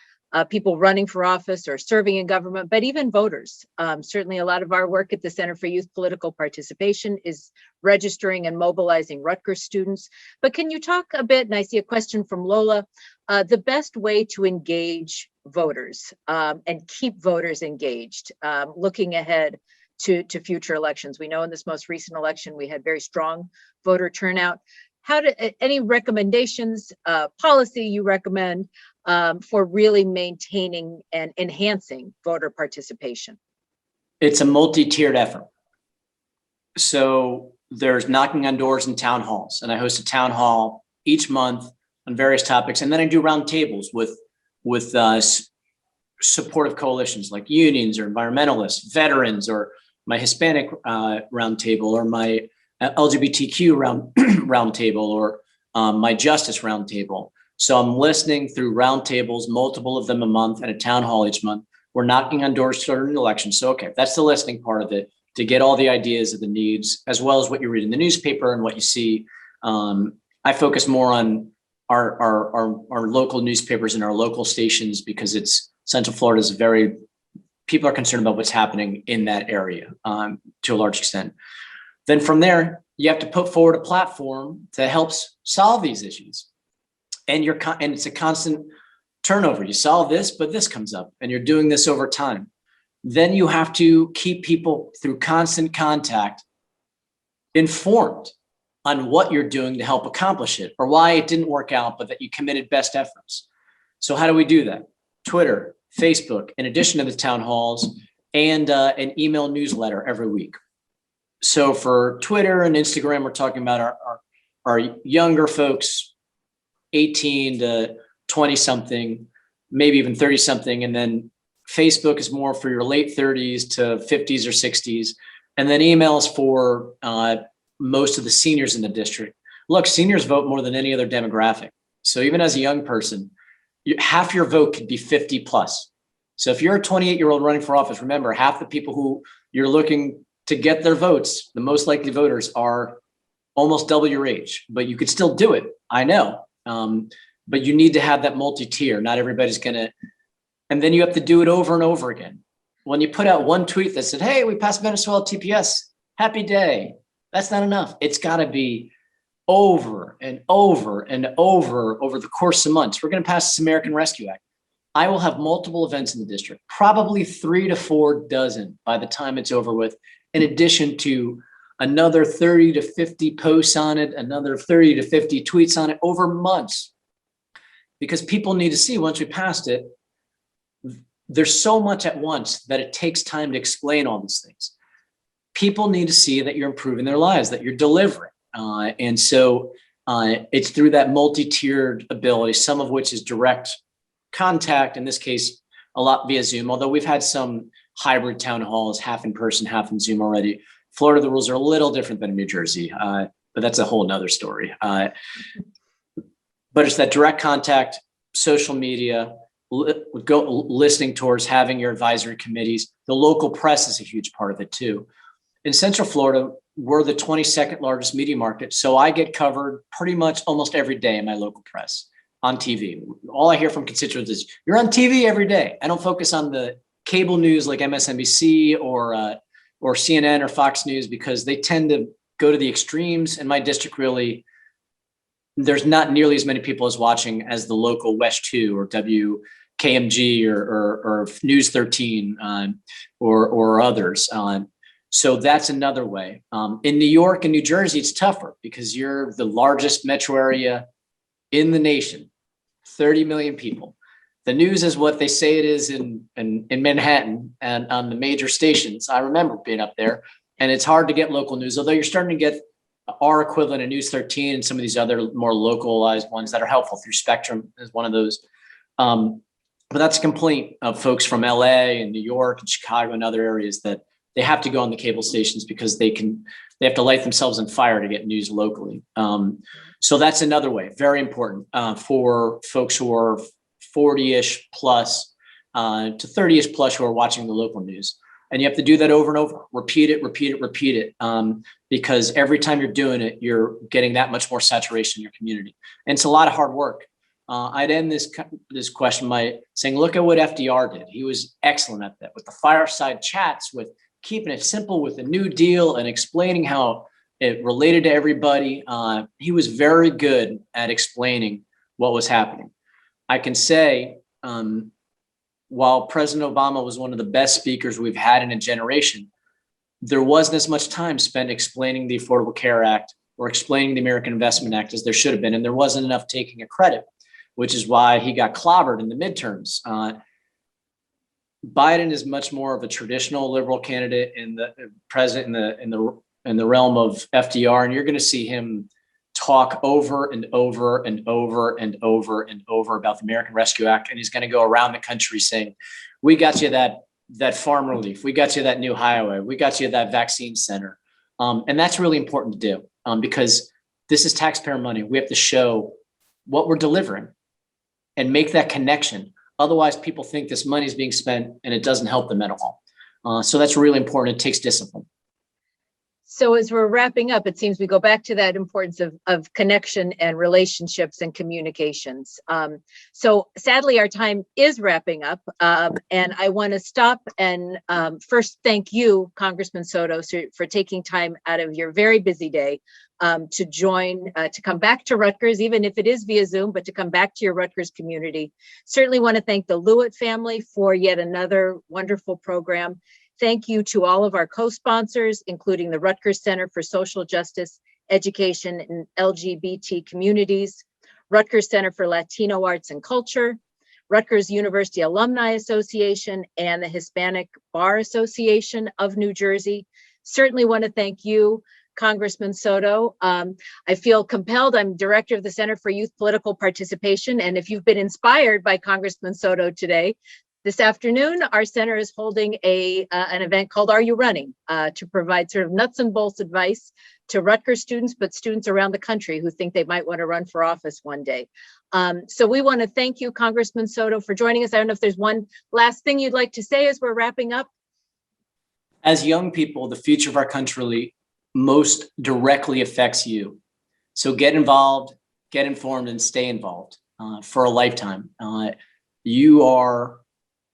people running for office or serving in government, but even voters. Certainly a lot of our work at the Center for Youth Political Participation is registering and mobilizing Rutgers students. But can you talk a bit, and I see a question from Lola, the best way to engage voters and keep voters engaged, looking ahead to future elections? We know in this most recent election, we had very strong voter turnout. Any recommendations, policy you recommend for really maintaining and enhancing voter participation? It's a multi-tiered effort. So there's knocking on doors in town halls, and I host a town hall each month on various topics. And then I do roundtables with supportive coalitions like unions or environmentalists, veterans, or my Hispanic roundtable, or my LGBTQ roundtable, or my justice roundtable. So I'm listening through roundtables, multiple of them a month, and a town hall each month. We're knocking on doors during the election. So, okay, that's the listening part of it, to get all the ideas of the needs, as well as what you read in the newspaper and what you see. I focus more on our local newspapers and our local stations, because it's Central Florida is people are concerned about what's happening in that area to a large extent. Then from there, you have to put forward a platform that helps solve these issues. And it's a constant turnover. You solve this, but this comes up, and you're doing this over time. Then you have to keep people through constant contact informed on what you're doing to help accomplish it, or why it didn't work out, but that you committed best efforts. So how do we do that? Twitter, Facebook, in addition to the town halls, and an email newsletter every week. So for Twitter and Instagram, we're talking about our younger folks, 18 to 20 something, maybe even 30 something. And then Facebook is more for your late 30s to 50s or 60s. And then emails for most of the seniors in the district. Look, seniors vote more than any other demographic. So even as a young person, half your vote could be 50 plus. So if you're a 28-year-old running for office, remember, half the people who you're looking to get their votes, the most likely voters, are almost double your age, but you could still do it. I know. But you need to have that multi-tier. Not everybody's gonna, and then you have to do it over and over again. When you put out one tweet that said, hey, we passed Venezuela TPS, happy day, that's not enough. It's gotta be over and over and over the course of months. We're gonna pass this American Rescue Act. I will have multiple events in the district, probably 3 to 4 dozen by the time it's over with, in addition to another 30 to 50 posts on it, another 30 to 50 tweets on it over months. Because people need to see, once we passed it, there's so much at once that it takes time to explain all these things. People need to see that you're improving their lives, that you're delivering. And so It's through that multi-tiered ability, some of which is direct contact, in this case, a lot via Zoom, although we've had some hybrid town halls, half in person, half in Zoom already. Florida, the rules are a little different than New Jersey, but that's a whole nother story. But it's that direct contact, social media, listening towards having your advisory committees. The local press is a huge part of it too. In Central Florida, we're the 22nd largest media market. So I get covered pretty much almost every day in my local press on TV. All I hear from constituents is, you're on TV every day. I don't focus on the cable news like MSNBC or CNN or Fox News, because they tend to go to the extremes. In my district, really, there's not nearly as many people as watching as the local West 2 or WKMG or News 13 or others. So that's another way. In New York and New Jersey, it's tougher because you're the largest metro area in the nation, 30 million people. The news is what they say it is in Manhattan and on the major stations. I remember being up there, and it's hard to get local news, although you're starting to get our equivalent of News 13 and some of these other more localized ones that are helpful through Spectrum is one of those. But that's a complaint of folks from LA and New York and Chicago and other areas that they have to go on the cable stations because they have to light themselves on fire to get news locally. So that's another way, very important for folks who are 40-ish plus to 30-ish plus who are watching the local news. And you have to do that over and over, repeat it, because every time you're doing it, you're getting that much more saturation in your community. And it's a lot of hard work. I'd end this question by saying, look at what FDR did. He was excellent at that with the fireside chats, with keeping it simple with the New Deal and explaining how it related to everybody. He was very good at explaining what was happening. I can say, while President Obama was one of the best speakers we've had in a generation, there wasn't as much time spent explaining the Affordable Care Act or explaining the American Investment Act as there should have been. And there wasn't enough taking of credit, which is why he got clobbered in the midterms. Biden is much more of a traditional liberal candidate in the president in the realm of FDR, and you're going to see him talk over and over and over and over and over about the American Rescue Act, and he's going to go around the country saying, "We got you that farm relief, we got you that new highway, we got you that vaccine center," and that's really important to do because this is taxpayer money. We have to show what we're delivering and make that connection. Otherwise, people think this money is being spent and it doesn't help them at all. So that's really important. It takes discipline. So as we're wrapping up, it seems we go back to that importance of connection and relationships and communications. So sadly, our time is wrapping up. And I want to stop and first thank you, Congressman Soto, for taking time out of your very busy day to join, to come back to Rutgers, even if it is via Zoom, but to come back to your Rutgers community. Certainly want to thank the Lewitt family for yet another wonderful program. Thank you to all of our co-sponsors, including the Rutgers Center for Social Justice, Education, and LGBT Communities, Rutgers Center for Latino Arts and Culture, Rutgers University Alumni Association, and the Hispanic Bar Association of New Jersey. Certainly want to thank you, Congressman Soto. I feel compelled. I'm director of the Center for Youth Political Participation. And if you've been inspired by Congressman Soto today, this afternoon, our center is holding an event called Are You Running? To provide sort of nuts and bolts advice to Rutgers students, but students around the country who think they might want to run for office one day. So we want to thank you, Congressman Soto, for joining us. I don't know if there's one last thing you'd like to say as we're wrapping up. As young people, the future of our country most directly affects you. So get involved, get informed, and stay involved for a lifetime. You are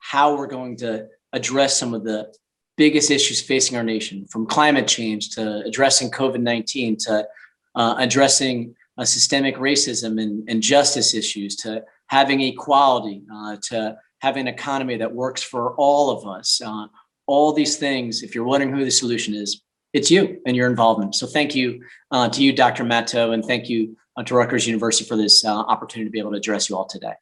how we're going to address some of the biggest issues facing our nation, from climate change to addressing COVID-19 to addressing systemic racism and justice issues, to having equality, to having an economy that works for all of us. All these things, if you're wondering who the solution is, it's you and your involvement. So thank you to you, Dr. Matto, and thank you to Rutgers University for this opportunity to be able to address you all today.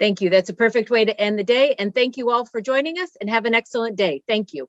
Thank you. That's a perfect way to end the day. And thank you all for joining us, and have an excellent day. Thank you.